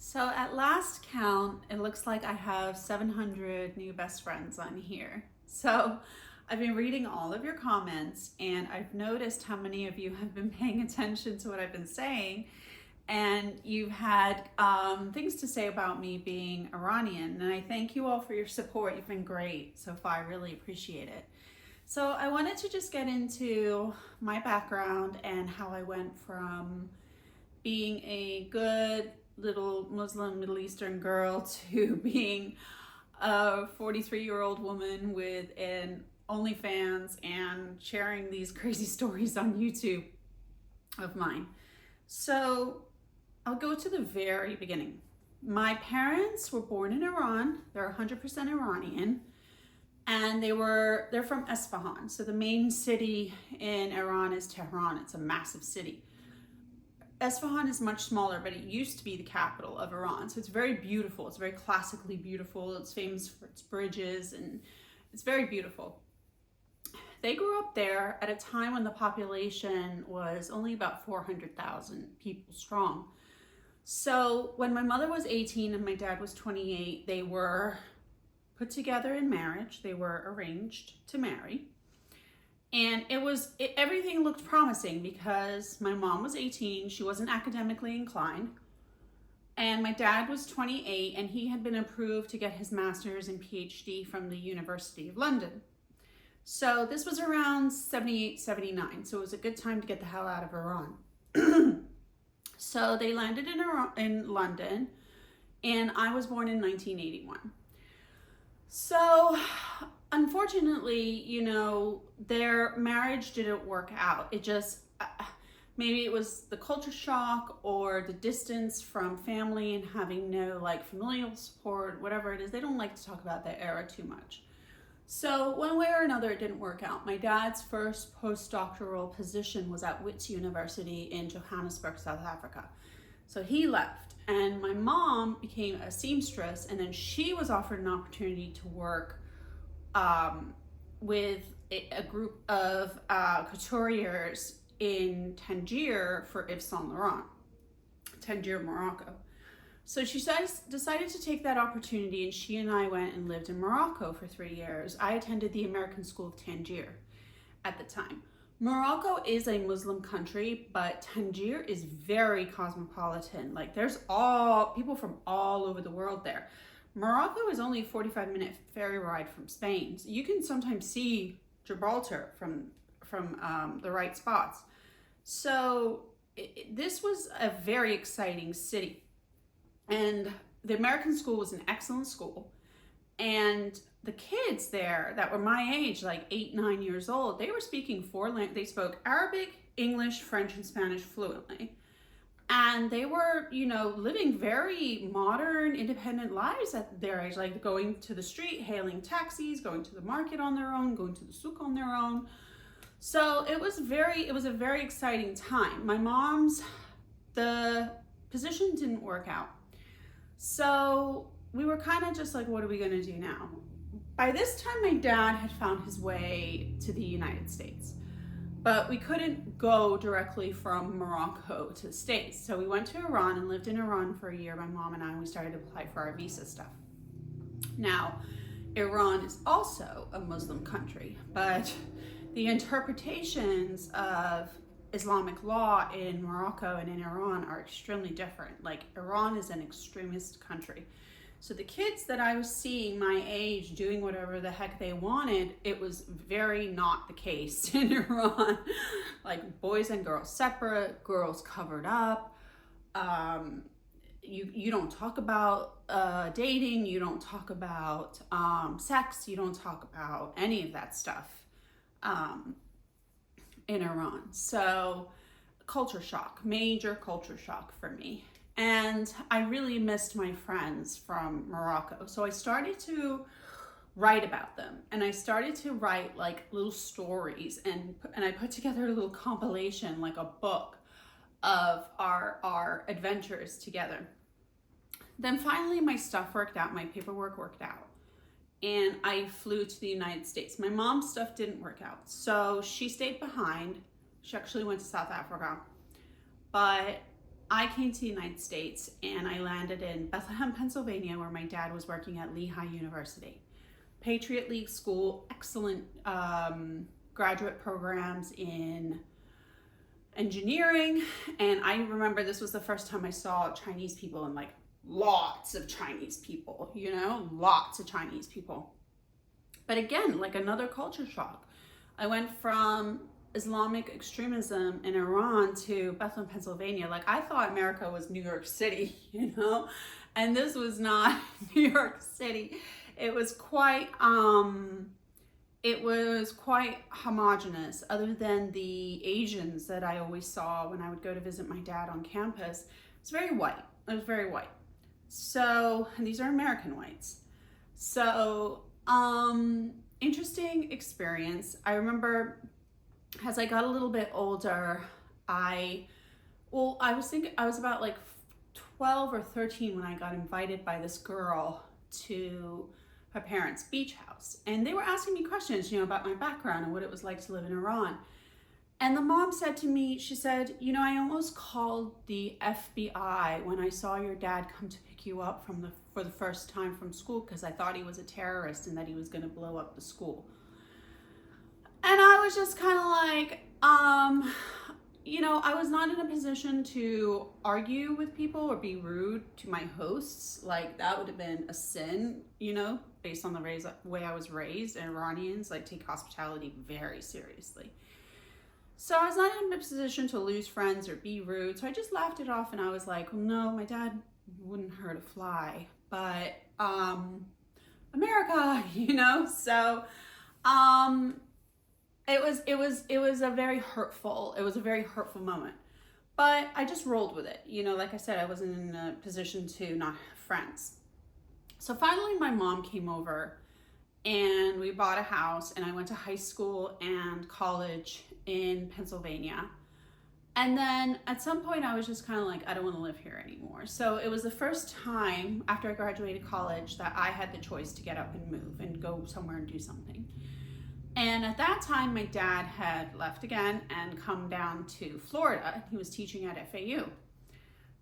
So at last count, it looks like I have 700 new best friends on here. So I've been reading all of your comments and I've noticed how many of you have been paying attention to what I've been saying. And you've had things to say about me being Iranian. And I thank you all for your support. You've been great so far. I really appreciate it. So I wanted to just get into my background and how I went from being a good little Muslim Middle Eastern girl to being a 43-year-old woman with an OnlyFans and sharing these crazy stories on YouTube of mine. So I'll go to the very beginning. My parents were born in Iran. They're 100% Iranian. And they're from Isfahan. So the main city in Iran is Tehran. It's a massive city. Isfahan is much smaller, but it used to be the capital of Iran. So it's very beautiful. It's very classically beautiful. It's famous for its bridges and it's very beautiful. They grew up there at a time when the population was only about 400,000 people strong. So when my mother was 18 and my dad was 28, they were put together in marriage. They were arranged to marry. And everything looked promising because my mom was 18, she wasn't academically inclined, and my dad was 28 and he had been approved to get his master's and PhD from the University of London. So this was around 78, 79, so it was a good time to get the hell out of Iran. So they landed in London, and I was born in 1981. So unfortunately, their marriage didn't work out. It just, maybe it was the culture shock or the distance from family and having no familial support, whatever it is. They don't like to talk about that era too much. So one way or another, it didn't work out. My dad's first postdoctoral position was at Wits University in Johannesburg, South Africa. So he left, and my mom became a seamstress, and then she was offered an opportunity to work with a group of couturiers in Tangier for Yves Saint Laurent, Tangier, Morocco. So she decided to take that opportunity, and she and I went and lived in Morocco for 3 years. I attended the American School of Tangier at the time. Morocco is a Muslim country, but Tangier is very cosmopolitan. There's people from all over the world there. Morocco is only a 45-minute ferry ride from Spain. So you can sometimes see Gibraltar from the right spots. So this was a very exciting city. And the American school was an excellent school. And the kids there that were my age, 8, 9 years old, they were speaking they spoke Arabic, English, French, and Spanish fluently. And they were, living very modern, independent lives at their age, going to the street, hailing taxis, going to the market on their own, going to the souk on their own. So it was a very exciting time. The position didn't work out. So we were kind of just what are we going to do now? By this time, my dad had found his way to the United States, but we couldn't go directly from Morocco to the States. So we went to Iran and lived in Iran for a year. My mom and we started to apply for our visa stuff. Now, Iran is also a Muslim country, but the interpretations of Islamic law in Morocco and in Iran are extremely different. Iran is an extremist country. So the kids that I was seeing my age doing whatever the heck they wanted, it was very not the case in Iran. Boys and girls separate, girls covered up. You don't talk about dating, you don't talk about sex, you don't talk about any of that stuff in Iran. So culture shock, major culture shock for me. And I really missed my friends from Morocco. So I started to write about them, and I started to write little stories, and I put together a little compilation, a book of our adventures together. Then finally my stuff worked out, my paperwork worked out, and I flew to the United States. My mom's stuff didn't work out, so she stayed behind. She actually went to South Africa, but I came to the United States and I landed in Bethlehem, Pennsylvania, where my dad was working at Lehigh University. Patriot League school, excellent graduate programs in engineering. And I remember this was the first time I saw Chinese people, and like lots of Chinese people, you know, lots of Chinese people. But again, like another culture shock. I went from Islamic extremism in Iran to Bethlehem, Pennsylvania. Like I thought America was New York City, you know, and this was not New York City. It was quite homogenous, other than the Asians that I always saw when I would go to visit my dad on campus. It's very white. It was very white. So, and these are American whites. So, interesting experience. I remember as I got a little bit older, I was about like 12 or 13 when I got invited by this girl to her parents' beach house. And they were asking me questions, you know, about my background and what it was like to live in Iran. And the mom said to me, she said, you know, I almost called the FBI when I saw your dad come to pick you up for the first time from school, because I thought he was a terrorist and that he was going to blow up the school. And I was just kind of like, you know, I was not in a position to argue with people or be rude to my hosts. Like that would have been a sin, you know, based on the way I was raised. And Iranians like take hospitality very seriously. So I was not in a position to lose friends or be rude. So I just laughed it off and I was like, well, no, my dad wouldn't hurt a fly, but America, you know? So it was a very hurtful moment. But I just rolled with it. You know, like I said, I wasn't in a position to not have friends. So finally my mom came over and we bought a house, and I went to high school and college in Pennsylvania. And then at some point I was just kind of like, I don't want to live here anymore. So it was the first time after I graduated college that I had the choice to get up and move and go somewhere and do something. And at that time, my dad had left again and come down to Florida. He was teaching at FAU.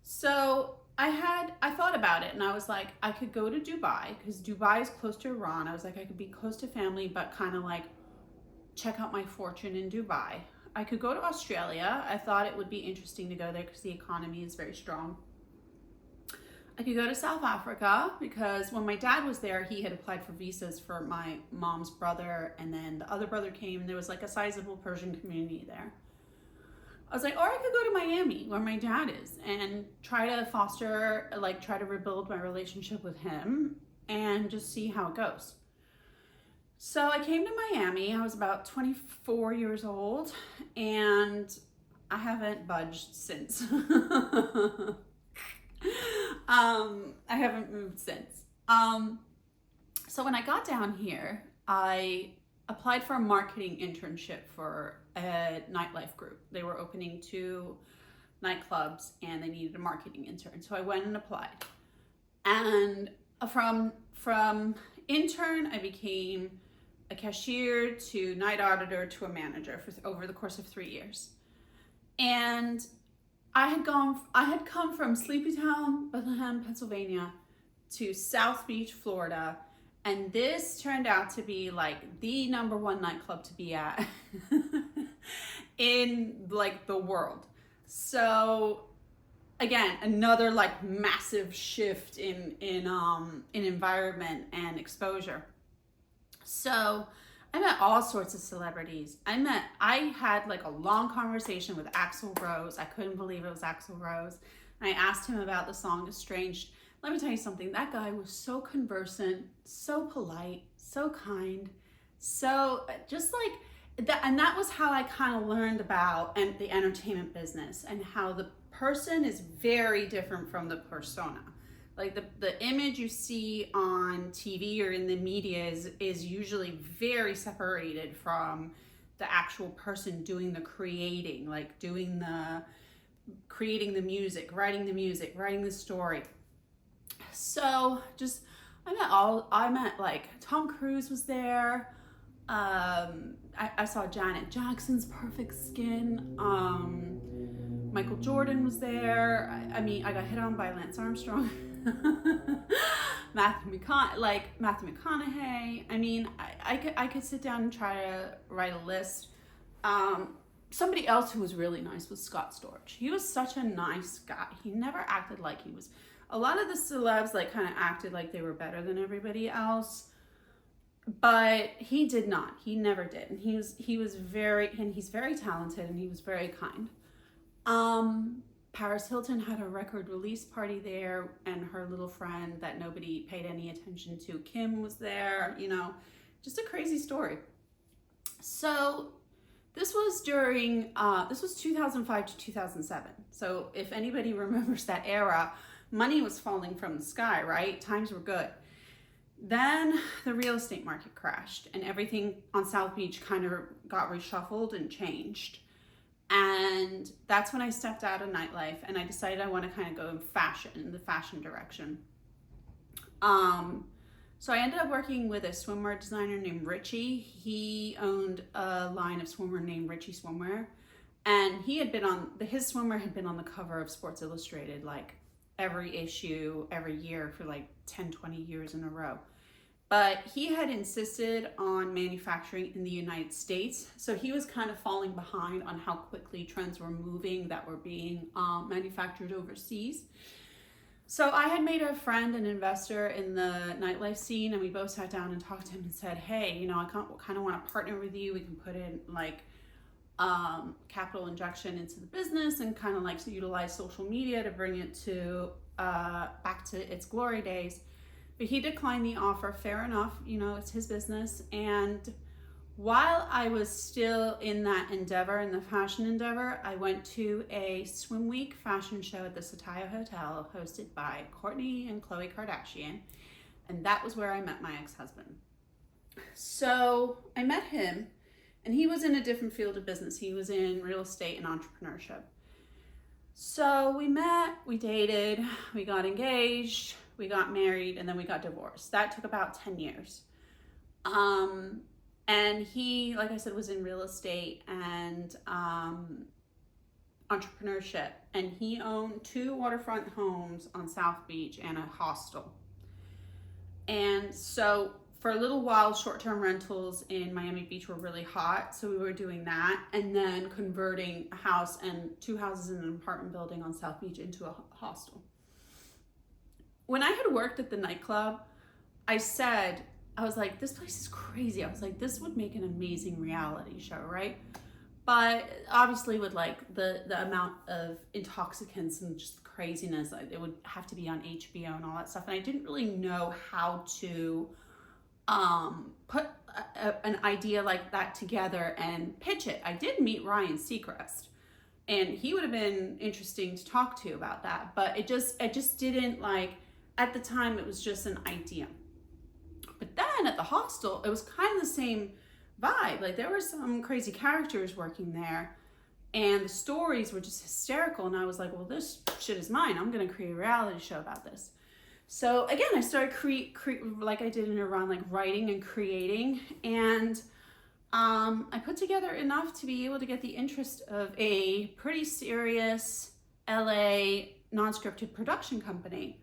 So I thought about it and I was like, I could go to Dubai because Dubai is close to Iran. I was like, I could be close to family, but kind of like check out my fortune in Dubai. I could go to Australia. I thought it would be interesting to go there because the economy is very strong. I could go to South Africa because when my dad was there, he had applied for visas for my mom's brother, and then the other brother came, and there was like a sizable Persian community there. I was like, or I could go to Miami where my dad is and try to rebuild my relationship with him and just see how it goes. So I came to Miami. I was about 24 years old and I haven't budged since. I haven't moved since. So when I got down here, I applied for a marketing internship for a nightlife group. They were opening 2 nightclubs and they needed a marketing intern. So I went and applied. And from intern, I became a cashier to night auditor to a manager over the course of 3 years. And I had come from Sleepytown, Bethlehem, Pennsylvania to South Beach, Florida, and this turned out to be like the #1 nightclub to be at in like the world. So again, another like massive shift in environment and exposure. So I met all sorts of celebrities. I had like a long conversation with Axl Rose. I couldn't believe it was Axl Rose. And I asked him about the song Estranged. Let me tell you something. That guy was so conversant, so polite, so kind, so just like that. And that was how I kind of learned about the entertainment business and how the person is very different from the persona. Like the image you see on TV or in the media is usually very separated from the actual person doing the creating, like creating the music, writing the story. So just I met like Tom Cruise was there. I saw Janet Jackson's Perfect Skin. Michael Jordan was there. I mean, I got hit on by Lance Armstrong. Matthew McConaughey. I mean, I could sit down and try to write a list. Somebody else who was really nice was Scott Storch. He was such a nice guy. He never acted like he was. A lot of the celebs like kind of acted like they were better than everybody else, but he did not. He never did. And he's very talented, and he was very kind. Paris Hilton had a record release party there, and her little friend that nobody paid any attention to, Kim, was there. You know, just a crazy story. So this was during, this was 2005 to 2007. So if anybody remembers that era, money was falling from the sky, right? Times were good. Then the real estate market crashed, and everything on South Beach kind of got reshuffled and changed. And that's when I stepped out of nightlife, and I decided I want to kind of go in the fashion direction. So I ended up working with a swimwear designer named Richie. He owned a line of swimwear named Richie Swimwear, and his swimwear had been on the cover of Sports Illustrated like every issue every year for like 10, 20 years in a row. But he had insisted on manufacturing in the United States. So he was kind of falling behind on how quickly trends were moving that were being manufactured overseas. So I had made a friend, an investor in the nightlife scene, and we both sat down and talked to him and said, hey, you know, I kind of want to partner with you. We can put in like capital injection into the business and kind of like to utilize social media to bring it to back to its glory days. But he declined the offer. Fair enough, you know, it's his business. And while I was still in that endeavor, in the fashion endeavor, I went to a swim week fashion show at the Sataya Hotel hosted by Kourtney and Khloe Kardashian. And that was where I met my ex-husband. So I met him, and he was in a different field of business. He was in real estate and entrepreneurship. So we met, we dated, we got engaged, we got married, and then we got divorced. That took about 10 years. And he, like I said, was in real estate and entrepreneurship. And he owned 2 waterfront homes on South Beach and a hostel. And so for a little while, short-term rentals in Miami Beach were really hot. So we were doing that, and then converting a house and 2 houses in an apartment building on South Beach into a hostel. When I had worked at the nightclub, I was like, this place is crazy. I was like, this would make an amazing reality show, right? But obviously with like the amount of intoxicants and just craziness, it would have to be on HBO and all that stuff. And I didn't really know how to put an idea like that together and pitch it. I did meet Ryan Seacrest, and he would have been interesting to talk to about that. But it just didn't, like, at the time it was just an idea. But then at the hostel, it was kind of the same vibe. Like, there were some crazy characters working there, and the stories were just hysterical. And I was like, well, this shit is mine. I'm going to create a reality show about this. So again, I started like I did in Iran, like writing and creating. And I put together enough to be able to get the interest of a pretty serious LA non-scripted production company.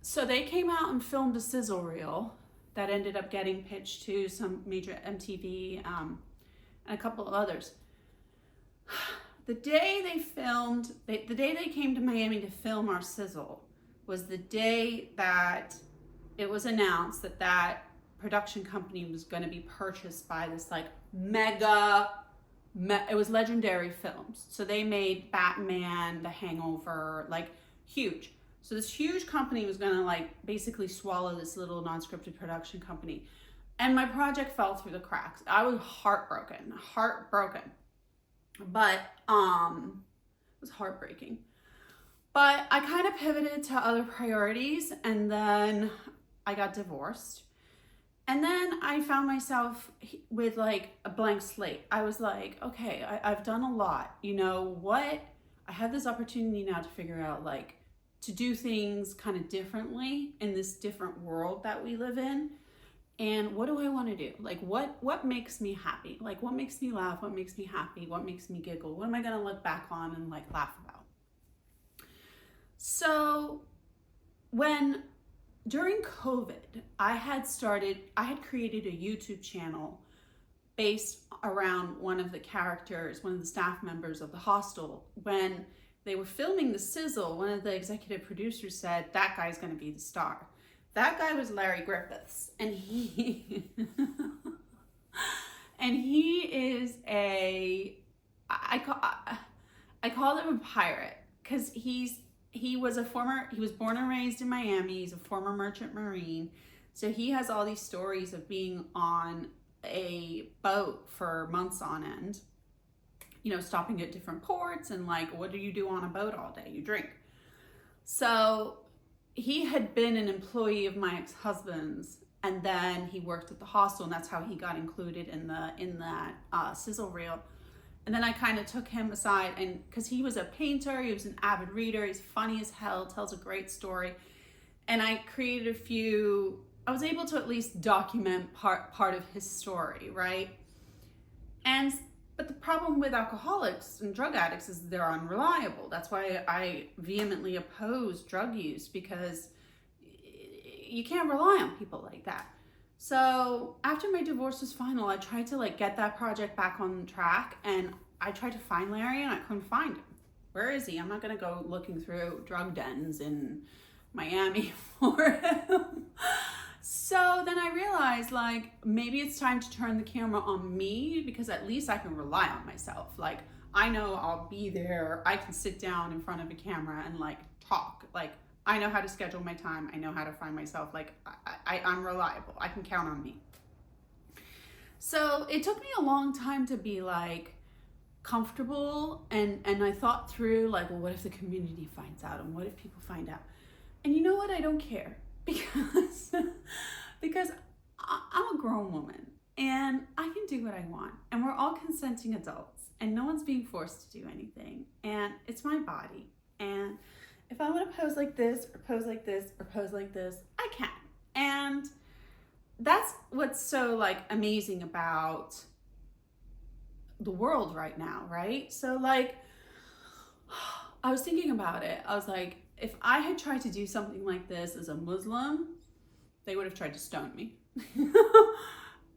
So they came out and filmed a sizzle reel that ended up getting pitched to some major MTV and a couple of others. The day they came to Miami to film our sizzle was the day that it was announced that that production company was going to be purchased by this like it was Legendary Films. So they made Batman, The Hangover, like huge. So this huge company was going to like basically swallow this little non-scripted production company. And my project fell through the cracks. I was heartbroken. But it was heartbreaking. But I kind of pivoted to other priorities, and then I got divorced. And then I found myself with like a blank slate. I was like, okay, I've done a lot. You know what? I have this opportunity now to figure out like to do things kind of differently in this different world that we live in. And what do I want to do? Like, what makes me happy? Like, what makes me laugh? What makes me happy? What makes me giggle? What am I going to look back on and like laugh about? So during COVID, I had created a YouTube channel based around one of the characters, one of the staff members of the hostel. When they were filming The Sizzle, one of the executive producers said, that guy's going to be the star. That guy was Larry Griffiths, and he and he is I call him a pirate because he was born and raised in Miami. He's a former merchant marine, so he has all these stories of being on a boat for months on end, you know, stopping at different ports, and like, what do you do on a boat all day? You drink. So he had been an employee of my ex-husband's, and then he worked at the hostel, and that's how he got included in that sizzle reel. And then I kind of took him aside, and because he was a painter, he was an avid reader, he's funny as hell, tells a great story, and I was able to at least document part of his story, right? But the problem with alcoholics and drug addicts is they're unreliable. That's why I vehemently oppose drug use, because you can't rely on people like that. So after my divorce was final, I tried to like get that project back on track, and I tried to find Larry and I couldn't find him. Where is he? I'm not gonna go looking through drug dens in Miami for him. So then I realized, like, maybe it's time to turn the camera on me, because at least I can rely on myself. Like, I know I'll be there. I can sit down in front of a camera and like talk. Like, I know how to schedule my time. I know how to find myself. Like, I'm reliable. I can count on me. So it took me a long time to be like comfortable, and I thought through like, well, what if the community finds out, and what if people find out? And you know what? I don't care, because I'm a grown woman and I can do what I want, and we're all consenting adults, and no one's being forced to do anything, and it's my body. And if I want to pose like this or pose like this or pose like this, I can. And that's what's so like amazing about the world right now, right? So like, I was thinking about it. I was like, if I had tried to do something like this as a Muslim, they would have tried to stone me.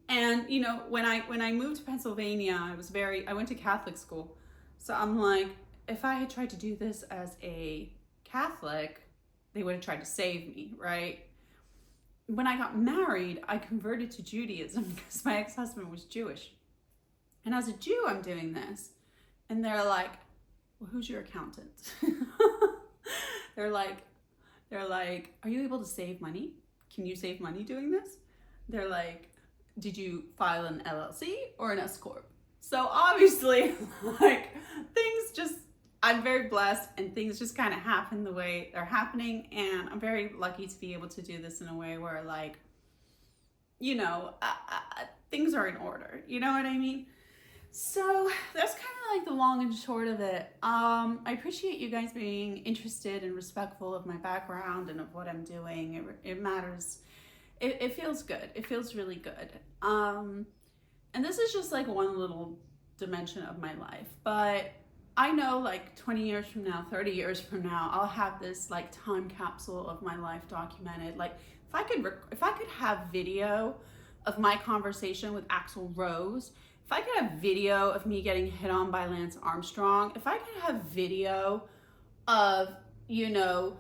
And you know, when I moved to Pennsylvania, I went to Catholic school. So I'm like, if I had tried to do this as a Catholic, they would have tried to save me, right? When I got married, I converted to Judaism because my ex-husband was Jewish. And as a Jew, I'm doing this. And they're like, well, who's your accountant? They're like, are you able to save money? Can you save money doing this? They're like, did you file an LLC or an S Corp? So obviously, like, I'm very blessed, and things just kind of happen the way they're happening. And I'm very lucky to be able to do this in a way where, like, you know, things are in order. You know what I mean? So that's kind of like the long and short of it. I appreciate you guys being interested and respectful of my background and of what I'm doing. It matters. It feels good. It feels really good. And this is just like one little dimension of my life, but I know like 20 years from now, 30 years from now, I'll have this like time capsule of my life documented. Like if I could have video of my conversation with Axl Rose, if I could have video of me getting hit on by Lance Armstrong, if I could have video of, you know,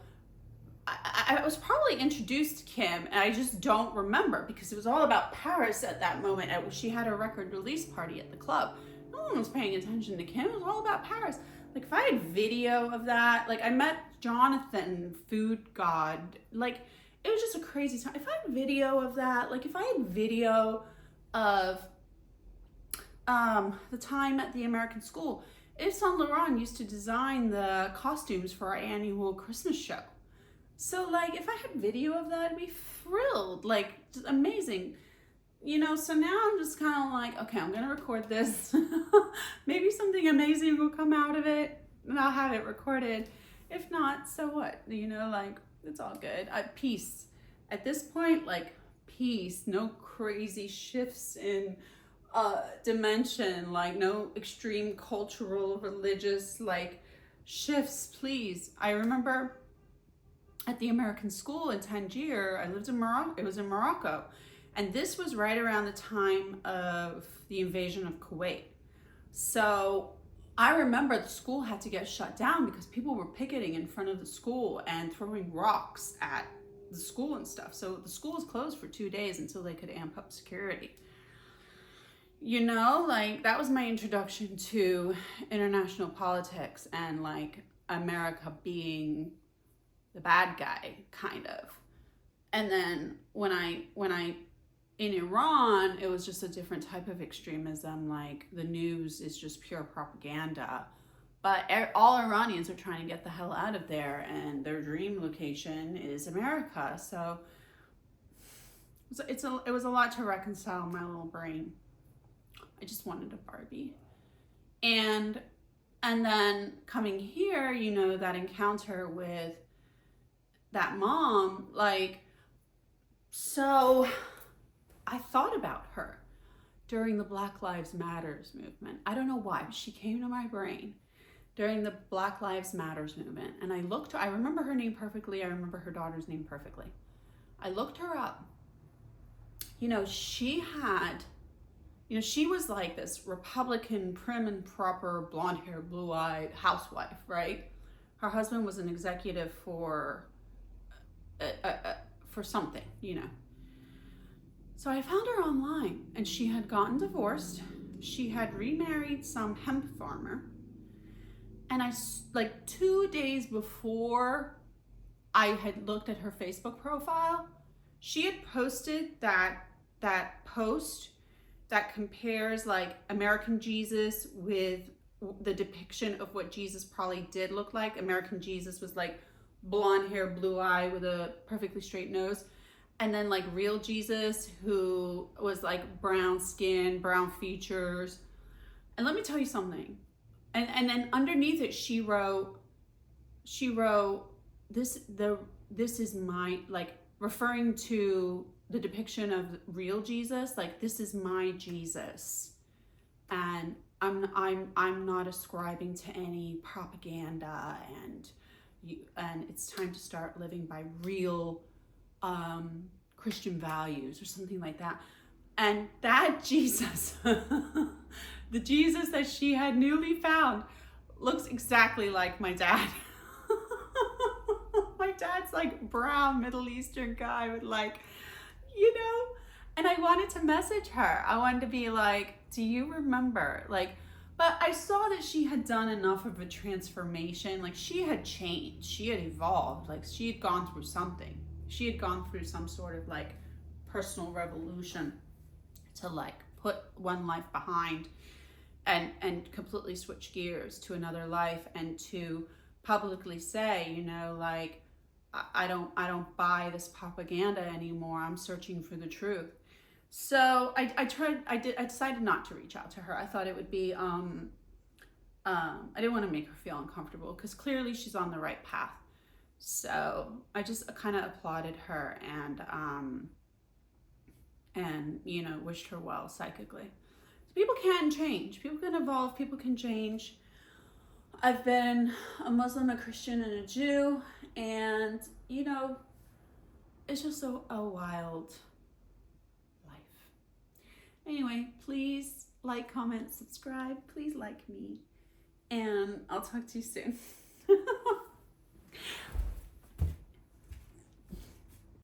I was probably introduced to Kim, and I just don't remember because it was all about Paris at that moment. She had a record release party at the club. No one was paying attention to Kim. It was all about Paris. Like if I had video of that, like I met Jonathan, Food God, like it was just a crazy time. If I had video of that, like if I had video of the time at the American School, Yves Saint Laurent used to design the costumes for our annual Christmas show. So like if I had video of that, I'd be thrilled, like just amazing. You know, so now I'm just kind of like, okay, I'm gonna record this. Maybe something amazing will come out of it and I'll have it recorded. If not, so what? You know, like it's all good. Peace. At this point, like peace, no crazy shifts in dimension, like no extreme cultural, religious like shifts, please. I remember at the American school in Tangier, I lived in Morocco, it was in Morocco, and this was right around the time of the invasion of Kuwait. So I remember the school had to get shut down because people were picketing in front of the school and throwing rocks at the school and stuff. So the school was closed for 2 days until they could amp up security. You know, like that was my introduction to international politics and like America being the bad guy, kind of. And then when I in Iran, it was just a different type of extremism. Like the news is just pure propaganda. But all Iranians are trying to get the hell out of there, and their dream location is America. So it was a lot to reconcile in my little brain. I just wanted a Barbie. And then coming here, you know, that encounter with that mom, like, so I thought about her during the Black Lives Matters movement. I don't know why, but she came to my brain during the Black Lives Matters movement. And I remember her name perfectly. I remember her daughter's name perfectly. I looked her up. You know, she was like this Republican, prim and proper, blonde hair, blue eyed housewife, right? Her husband was an executive for something, you know. So I found her online, and she had gotten divorced. She had remarried some hemp farmer. And like 2 days before I had looked at her Facebook profile, she had posted that post that compares like American Jesus with the depiction of what Jesus probably did look like. American Jesus was like blonde hair, blue eye with a perfectly straight nose. And then like real Jesus, who was like brown skin, brown features. And let me tell you something. And then underneath it, she wrote, this is my, like, referring to the depiction of the real Jesus, like, this is my Jesus. And I'm not ascribing to any propaganda, and it's time to start living by real Christian values or something like that. And that Jesus, the Jesus that she had newly found, looks exactly like my dad. My dad's like brown Middle Eastern guy with like, you know, and I wanted to message her. I wanted to be like, do you remember? Like, but I saw that she had done enough of a transformation. Like she had changed, she had evolved, like she had gone through something. She had gone through some sort of like personal revolution to like put one life behind and completely switch gears to another life, and to publicly say, you know, like, I don't buy this propaganda anymore. I'm searching for the truth. So I decided not to reach out to her. I thought it would be I didn't want to make her feel uncomfortable, because clearly she's on the right path. So I just kind of applauded her and you know, wished her well psychically. So people can change, people can evolve, people can change. I've been a Muslim, a Christian, and a Jew, and you know, it's just a wild life. Anyway, please like, comment, subscribe. Please like me, and I'll talk to you soon.